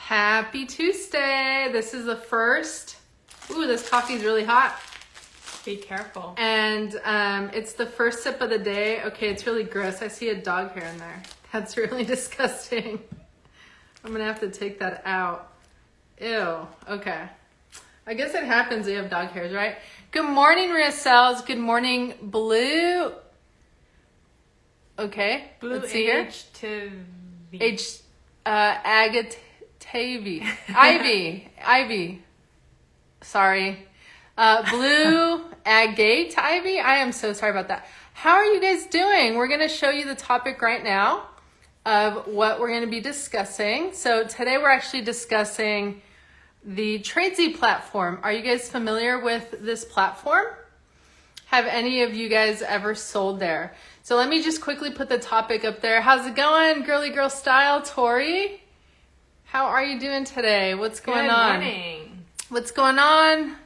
Happy Tuesday. This is the first. Ooh, this coffee is really hot. Be careful. And it's the first sip of the day. Okay, it's really gross. I see a dog hair in there. That's really disgusting. I'm going to have to take that out. Ew. Okay. I guess it happens when you have dog hairs, right? Good morning, Rhea Cells. Good morning, Blue. Okay. Blue let's see here. Agatavi. Ivy. Sorry. Blue agate ivy. I am so sorry about that. How are you guys doing? We're going to show you the topic right now of what we're going to be discussing. So today we're actually discussing the Tradesy platform. Are you guys familiar with this platform? Have any of you guys ever sold there? So let me just quickly put the topic up there. How's it going, girly girl style? Tori, how are you doing today? What's going on? Good morning. What's going on?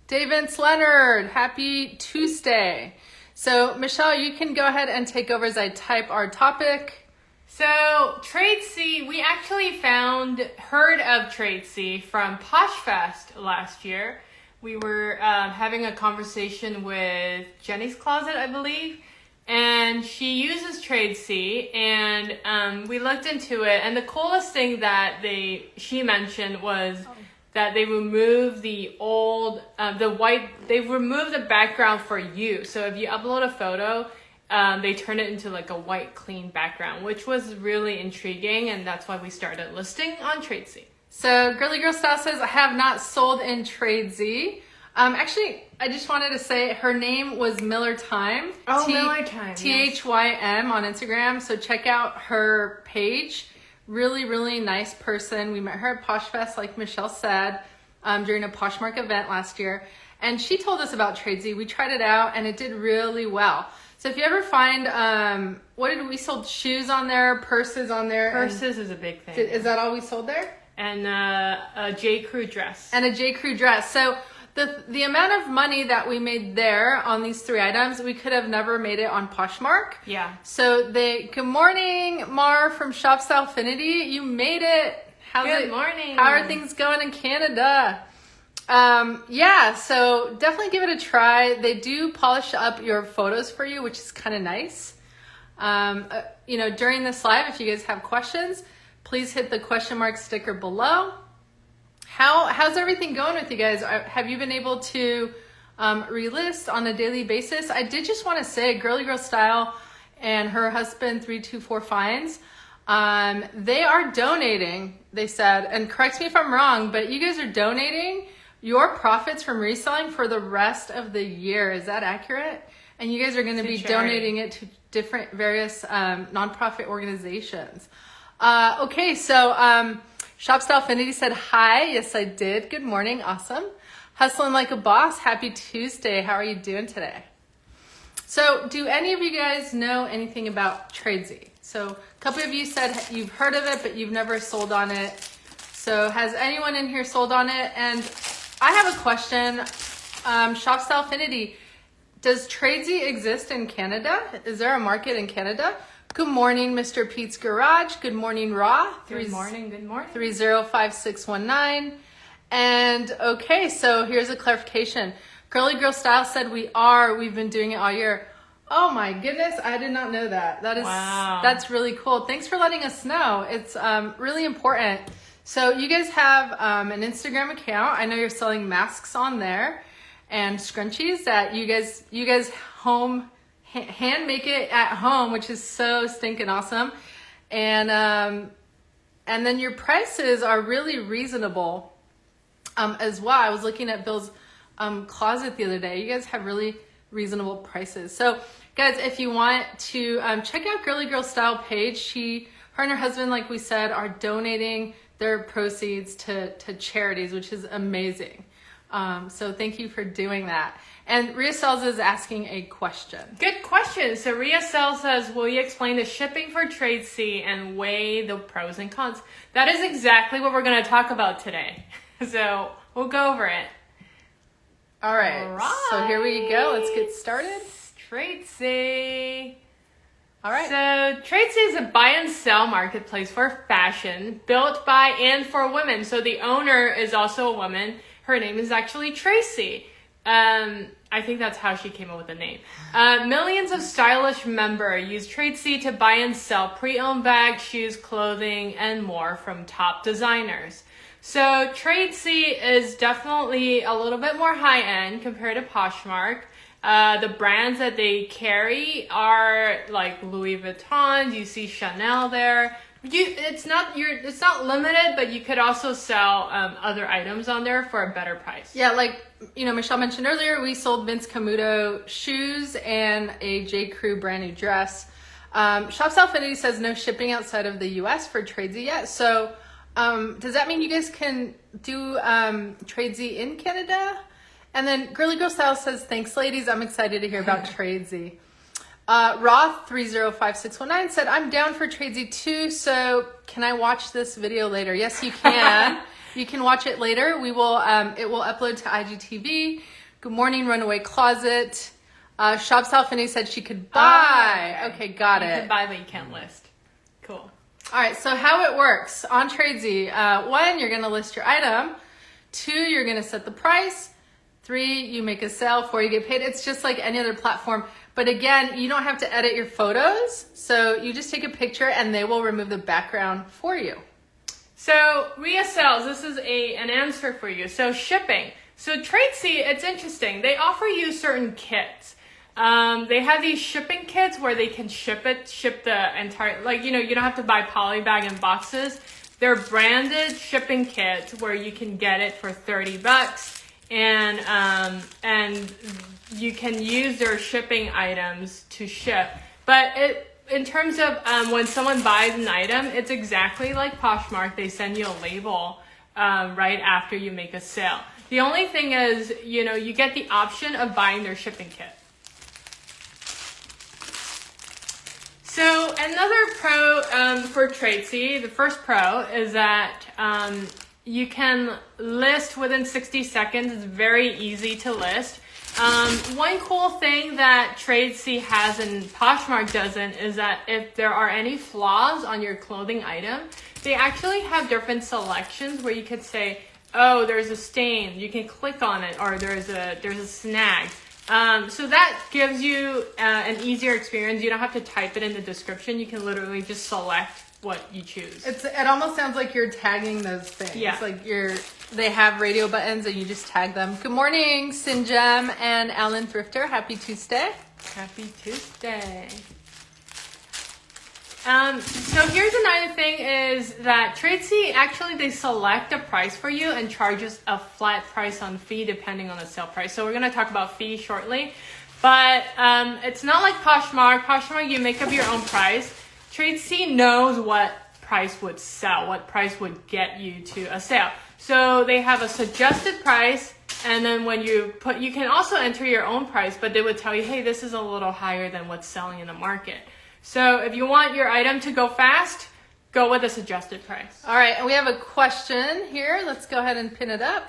Davince Leonard, happy Tuesday. So Michelle, you can go ahead and take over as I type our topic. So Tradesy, we actually heard of Tradesy from PoshFest last year. We were having a conversation with Jenny's Closet, I believe, and she uses Tradesy, and we looked into it. And the coolest thing that she mentioned was that they removed the old, they removed the background for you. So if you upload a photo, they turn it into like a white, clean background, which was really intriguing, and that's why we started listing on Tradesy. So Girly Girl Style says, I have not sold in Tradesy. Actually, I just wanted to say her name was Miller Time. Oh, Miller Time. THYM on Instagram. So check out her page. Really, really nice person. We met her at PoshFest, like Michelle said, during a Poshmark event last year. And she told us about Tradesy. We tried it out and it did really well. So if you ever find, we sold shoes on there, purses on there. Purses is a big thing. Is that all we sold there? And a J. Crew dress. And a J. Crew dress. So the amount of money that we made there on these three items, we could have never made it on Poshmark. Yeah. So good morning, Mar from Shop Style Affinity. You made it. Good morning. How are things going in Canada? Yeah, so definitely give it a try. They do polish up your photos for you, which is kind of nice. During this live, if you guys have questions, please hit the question mark sticker below. How's everything going with you guys? Have you been able to relist on a daily basis? I did just want to say Girly Girl Style and her husband 324 Finds, they are donating, they said, and correct me if I'm wrong, but you guys are donating your profits from reselling for the rest of the year. Is that accurate? And you guys are going to be donating it to different various nonprofit organizations. Okay, so Shop Style Affinity said hi. Yes, I did. Good morning. Awesome. Hustling like a boss. Happy Tuesday. How are you doing today? So do any of you guys know anything about Tradesy? So a couple of you said you've heard of it, but you've never sold on it. So has anyone in here sold on it? And I have a question. Shop Style Affinity, does Tradesy exist in Canada? Is there a market in Canada? Good morning, Mr. Pete's Garage. Good morning, Raw. Good morning. 305619. And okay, so here's a clarification. Girly Girl Style said we've been doing it all year. Oh my goodness, I did not know that. That's really cool. Thanks for letting us know. It's really important. So you guys have an Instagram account. I know you're selling masks on there and scrunchies that you guys hand make it at home, which is so stinking awesome. And then your prices are really reasonable as well. I was looking at Bill's closet the other day. You guys have really reasonable prices. So guys, if you want to check out Girly Girl Style page, her and her husband, like we said, are donating their proceeds to charities, which is amazing. So thank you for doing that. And Rhea Cells is asking a question. Good question. So Rhea Cells says, will you explain the shipping for Tradesy and weigh the pros and cons? That is exactly what we're going to talk about today. So we'll go over it. All right. So here we go. Let's get started. Tradesy. All right. So Tradesy is a buy and sell marketplace for fashion built by and for women. So the owner is also a woman. Her name is actually Tracy. I think that's how she came up with the name. Millions of stylish members use Tradesy to buy and sell pre-owned bags, shoes, clothing, and more from top designers. So Tradesy is definitely a little bit more high-end compared to Poshmark. The brands that they carry are like Louis Vuitton. You see Chanel there. It's not limited, but you could also sell other items on there for a better price. Yeah, like Michelle mentioned earlier, we sold Vince Camuto shoes and a J. Crew brand new dress. Shops Alphinity says no shipping outside of the U.S. for Tradesy yet. So does that mean you guys can do Tradesy in Canada? And then Girly Girl Style says, thanks, ladies. I'm excited to hear about Tradesy. Roth 305619 said, I'm down for Tradesy too, so can I watch this video later? Yes, you can. You can watch it later. We will. It will upload to IGTV. Good morning, Runaway Closet. Shop Salfini said she could buy. Okay, got it. You can buy, but you can't list. Cool. All right, so how it works on Tradesy. 1, you're going to list your item. 2, you're going to set the price. 3, you make a sale. 4, you get paid. It's just like any other platform. But again, you don't have to edit your photos. So you just take a picture and they will remove the background for you. So Rhea sells, this is an answer for you. So shipping. So Tradesy, it's interesting. They offer you certain kits. They have these shipping kits where they can ship the entire, like, you don't have to buy poly bag and boxes. They're branded shipping kits where you can get it for $30. And you can use their shipping items to ship. But in terms of when someone buys an item, it's exactly like Poshmark. They send you a label right after you make a sale. The only thing is, you get the option of buying their shipping kit. So another pro for Tradesy, the first pro is that you can list within 60 seconds. It's very easy to list. One cool thing that Tradesy has and Poshmark doesn't is that if there are any flaws on your clothing item, they actually have different selections where you could say, oh, there's a stain. You can click on it, or there's a snag. So that gives you an easier experience. You don't have to type it in the description. You can literally just select what you choose. It almost sounds like you're tagging those things. Yeah. Like they have radio buttons and you just tag them. Good morning, Sinjem and Alan Thrifter. Happy Tuesday. Happy Tuesday. So here's another thing is that Tradesy, actually they select a price for you and charges a flat price on fee depending on the sale price. So we're going to talk about fee shortly, but it's not like Poshmark. Poshmark, you make up your own price. Tradesy knows what price would sell, what price would get you to a sale. So they have a suggested price, and then when you can also enter your own price, but they would tell you, hey, this is a little higher than what's selling in the market. So if you want your item to go fast, go with a suggested price. All right, and we have a question here. Let's go ahead and pin it up.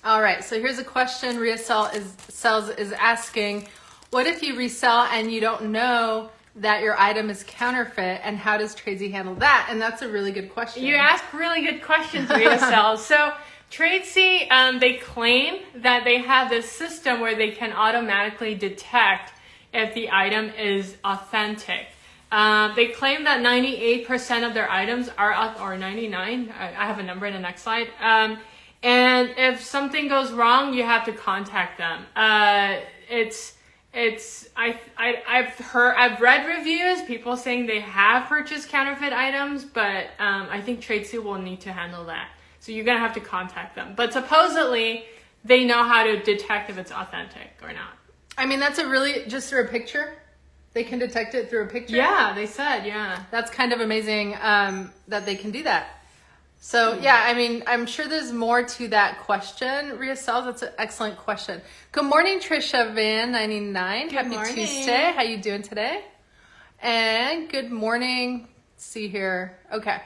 All right, so here's a question Rhea Sells is asking, what if you resell and you don't know that your item is counterfeit, and how does Tradesy handle that? And that's a really good question. You ask really good questions, Rhea Sells. So Tradesy, they claim that they have this system where they can automatically detect if the item is authentic. They claim that 98% of their items are, or 99, I have a number in the next slide. And if something goes wrong, you have to contact them. I've read reviews, people saying they have purchased counterfeit items, but I think Tradesy will need to handle that. So you're gonna have to contact them. But supposedly they know how to detect if it's authentic or not. I mean, that's just through a picture? They can detect it through a picture? Yeah, they said, yeah. That's kind of amazing that they can do that. So yeah, I mean, I'm sure there's more to that question, Rhea Sells. That's an excellent question. Good morning, Trisha Van 99. Good Happy morning. Tuesday. How you doing today? And good morning. Let's see here. Okay.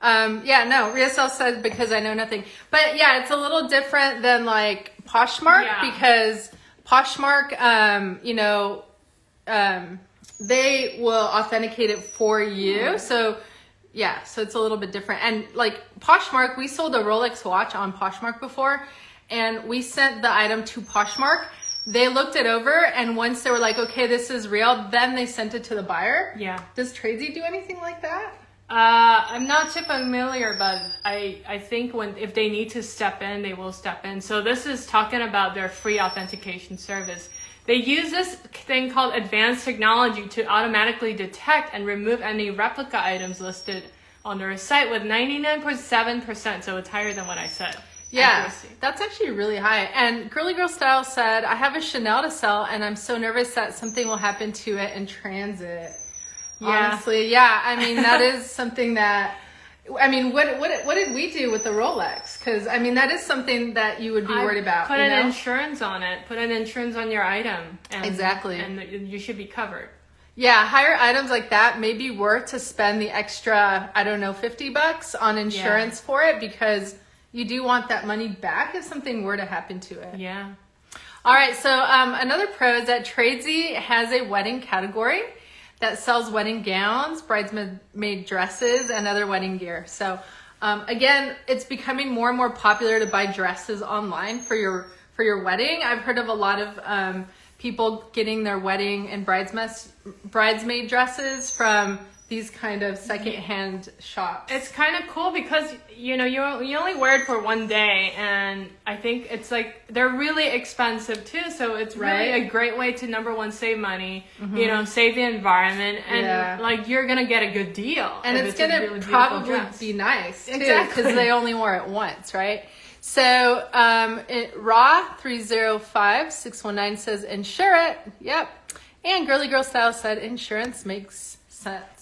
Rhea Sells said because I know nothing. But yeah, it's a little different than like Poshmark because Poshmark, they will authenticate it for you. So yeah, so it's a little bit different. And like Poshmark, we sold a Rolex watch on Poshmark before, and we sent the item to Poshmark. They looked it over, and once they were like, okay, this is real, then they sent it to the buyer. Yeah. Does Tradesy do anything like that? I'm not too familiar, but I think if they need to step in, they will step in. So this is talking about their free authentication service. They use this thing called advanced technology to automatically detect and remove any replica items listed on their site with 99.7%. So it's higher than what I said. Yeah, Accuracy. that's actually really high. And Girly Girl Style said, I have a Chanel to sell, and I'm so nervous that something will happen to it in transit. Yeah. Honestly, yeah. I mean, that is something that, I mean, what did we do with the Rolex? Because, I mean, that is something that you would be worried about. Put an insurance on it. Put an insurance on your item. And, Exactly. And you should be covered. Yeah, higher items like that may be worth to spend the extra, I don't know, $50 on insurance for it, because you do want that money back if something were to happen to it. Yeah. All right, so another pro is that Tradesy has a wedding category that sells wedding gowns, bridesmaid dresses, and other wedding gear. So again, it's becoming more and more popular to buy dresses online for your wedding. I've heard of a lot of people getting their wedding and bridesmaid dresses from these kind of secondhand shops. It's kind of cool because, you know, you only wear it for one day, and I think it's like, they're really expensive too, so it's really a great way to, number one, save money, you know, save the environment, and like, you're gonna get a good deal. And it's gonna really probably be nice too, Exactly. because they only wore it once, right? So Raw305619 says insure it. Yep. And Girly Girl Style said insurance makes sense.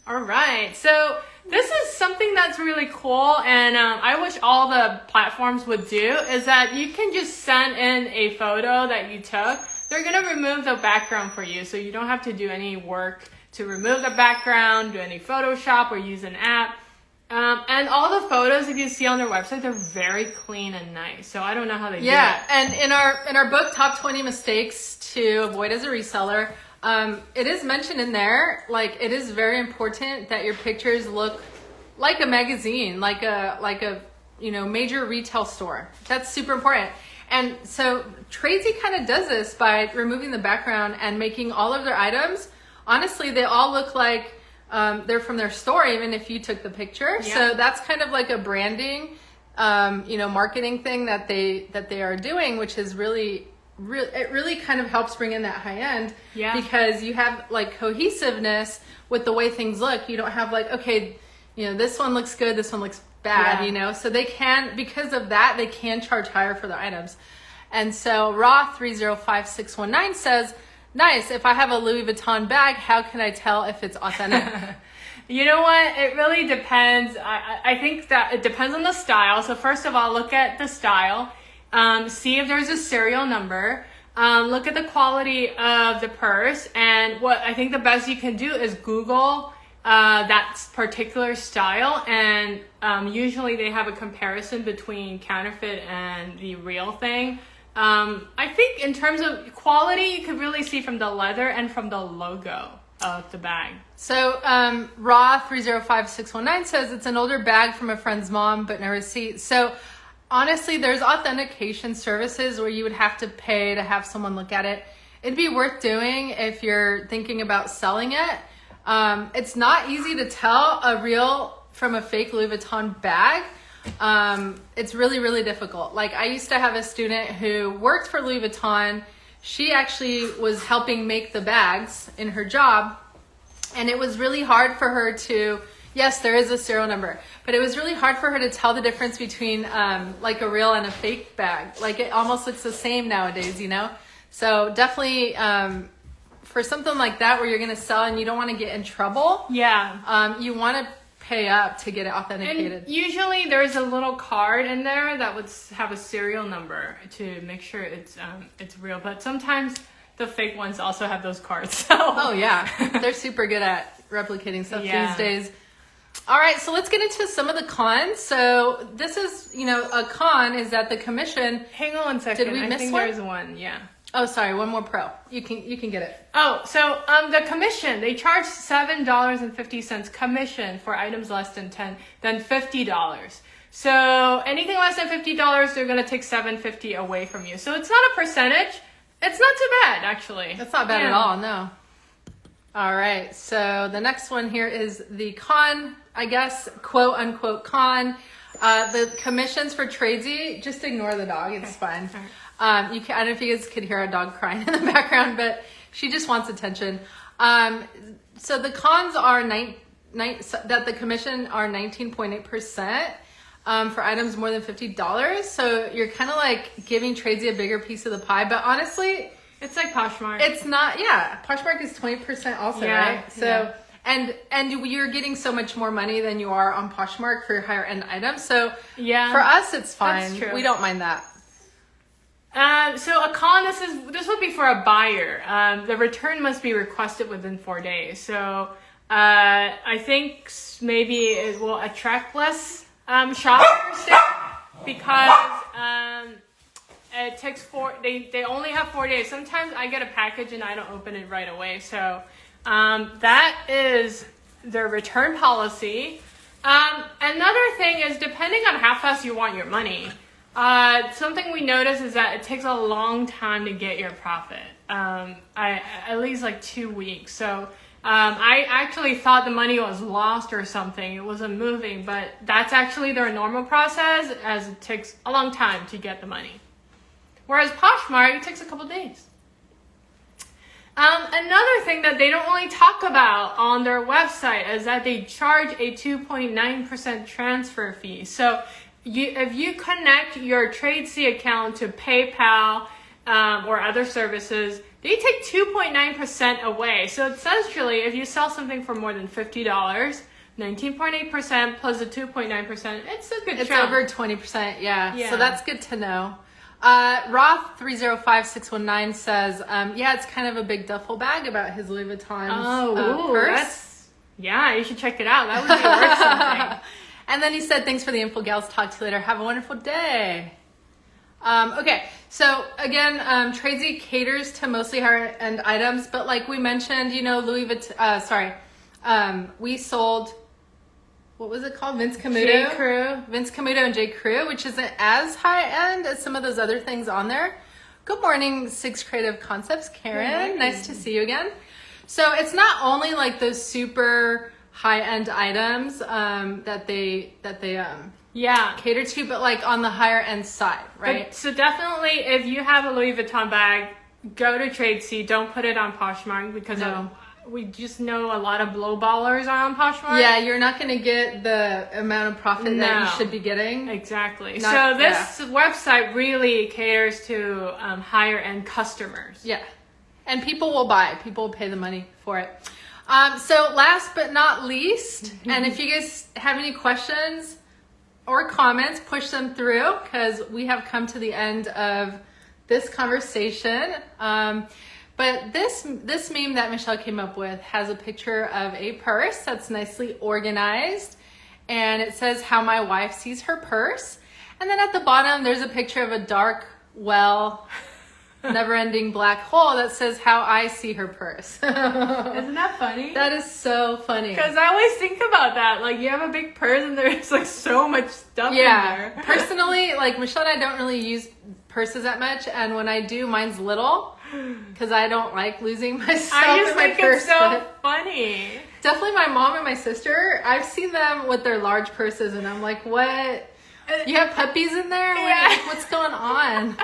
All right, so this is something that's really cool, and I wish all the platforms would do, is that you can just send in a photo that you took. They're gonna remove the background for you, so you don't have to do any work to remove the background, do any Photoshop or use an app. And all the photos, if you see on their website, they're very clean and nice. So I don't know how they do it. Yeah, and in our book, Top 20 Mistakes to Avoid as a Reseller, it is mentioned in there, like, it is very important that your pictures look like a magazine, like a you know, major retail store. That's super important. And so Tradesy kind of does this by removing the background and making all of their items, honestly, they all look like they're from their store, even if you took the picture. Yeah. So that's kind of like a branding, you know, marketing thing that they are doing, which is really it really kind of helps bring in that high end, because you have like cohesiveness with the way things look. You don't have like, okay, you know, this one looks good, this one looks bad, you know, so they can, because of that, they can charge higher for their items. And so Raw305619 says, nice, if I have a Louis Vuitton bag, how can I tell if it's authentic? You know what? It really depends. I think that it depends on the style. So first of all, look at the style. See if there's a serial number. Look at the quality of the purse. And what I think the best you can do is Google that particular style. And usually they have a comparison between counterfeit and the real thing. I think in terms of quality, you could really see from the leather and from the logo of the bag. So Raw305619 says it's an older bag from a friend's mom, but no receipt. So honestly, there's authentication services where you would have to pay to have someone look at it. It'd be worth doing if you're thinking about selling it. It's not easy to tell a real from a fake Louis Vuitton bag. It's really, really difficult. Like, I used to have a student who worked for Louis Vuitton. She actually was helping make the bags in her job, and it was really hard for her to, yes, there is a serial number, but it was really hard for her to tell the difference between like a real and a fake bag. Like, it almost looks the same nowadays, you know? So definitely for something like that where you're going to sell and you don't want to get in trouble, you want to pay up to get it authenticated. And usually there's a little card in there that would have a serial number to make sure it's real. But sometimes the fake ones also have those cards. So. Oh yeah, they're super good at replicating stuff these days. All right, so let's get into some of the cons. So this is, you know, a con is that the commission. Hang on one second. Did we miss I think one? there's one. Yeah. Oh, sorry, one more pro. You can get it. Oh, so the commission, they charge $7.50 commission for items less than $50. So anything less than $50, they're gonna take $7.50 away from you. So it's not a percentage. It's not too bad, actually. That's not bad at all, no. All right, so the next one here is the con, I guess, quote unquote con. The commissions for Tradesy, just ignore the dog, it's fine. I don't know if you guys could hear a dog crying in the background, but she just wants attention. So the cons are that the commission are 19.8% for items more than $50. So you're kind of like giving Tradesy a bigger piece of the pie, but honestly, it's like Poshmark. it's not. Yeah, Poshmark is 20% also, right? So and you're getting so much more money than you are on Poshmark for your higher end items. So for us, it's fine. That's true. We don't mind that. So a con, this would be for a buyer. The return must be requested within 4 days. So I think maybe it will attract less shoppers because it takes they only have 4 days. Sometimes I get a package and I don't open it right away. So that is their return policy. Another thing is depending on how fast you want your money. Something we notice is that it takes a long time to get your profit. At least like 2 weeks. So I actually thought the money was lost or something. It wasn't moving, but that's actually their normal process, as it takes a long time to get the money. Whereas Poshmark, it takes a couple days. Another thing that they don't really talk about on their website is that they charge a 2.9% transfer fee. So if you connect your Tradesy account to PayPal or other services, they take 2.9% away. So essentially, if you sell something for more than $50, 19.8% plus the 2.9%, it's a good It's chunk. over 20%, yeah. So that's good to know. Roth 305619 says, yeah, it's kind of a big duffel bag about his Louis Vuitton purse. Yeah, you should check it out. That would be worth something. And then he said, thanks for the info, gals. Talk to you later. Have a wonderful day. Okay, so again, Tradesy caters to mostly higher end items, but like we mentioned, Louis Vuitton, we sold, what was it called? Vince Camuto. Vince Camuto and J. Crew, which isn't as high end as some of those other things on there. Good morning, Six Creative Concepts, Karen. Nice to see you again. So it's not only like those super high end items that they cater to, but like on the higher end side, right? But, so definitely, if you have a Louis Vuitton bag, go to Tradesy. Don't put it on Poshmark because we just know a lot of blowballers are on Poshmark. Yeah, you're not going to get the amount of profit that you should be getting. Exactly. So this website really caters to higher end customers. Yeah. And people will buy it. People will pay the money for it. So last but not least, and if you guys have any questions or comments, push them through because we have come to the end of this conversation. But this meme that Michelle came up with has a picture of a purse that's nicely organized. And it says how my wife sees her purse. And then at the bottom, there's a picture of a dark well, never-ending black hole that says how I see her purse. Isn't that funny? That is so funny. Because I always think about that. Like, you have a big purse and there's like so much stuff in there. Personally, like Michelle and I don't really use purses that much. And when I do, mine's little because I don't like losing myself I just in my think purse. it's so funny. Definitely my mom and my sister, I've seen them with their large purses and I'm like, what? You have puppies in there? Yeah. What's going on?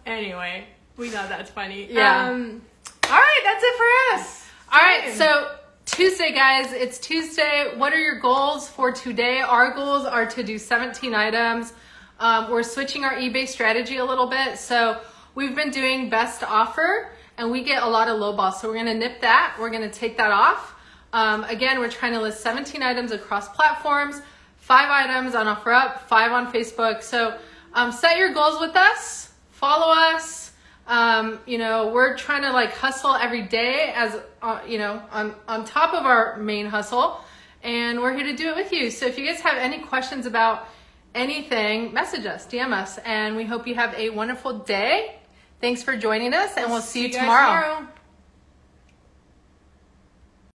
Anyway, we know that's funny. Yeah. All right, that's it for us. All right, so Tuesday, guys. It's Tuesday. What are your goals for today? Our goals are to do 17 items. We're switching our eBay strategy a little bit. So we've been doing best offer, and we get a lot of lowball. So we're going to nip that. We're going to take that off. Again, we're trying to list 17 items across platforms, 5 items on OfferUp, 5 on Facebook. So set your goals with us. Follow us. We're trying to like hustle every day as, on top of our main hustle, and we're here to do it with you. So if you guys have any questions about anything, message us, DM us, and we hope you have a wonderful day. Thanks for joining us, and we'll see you guys tomorrow.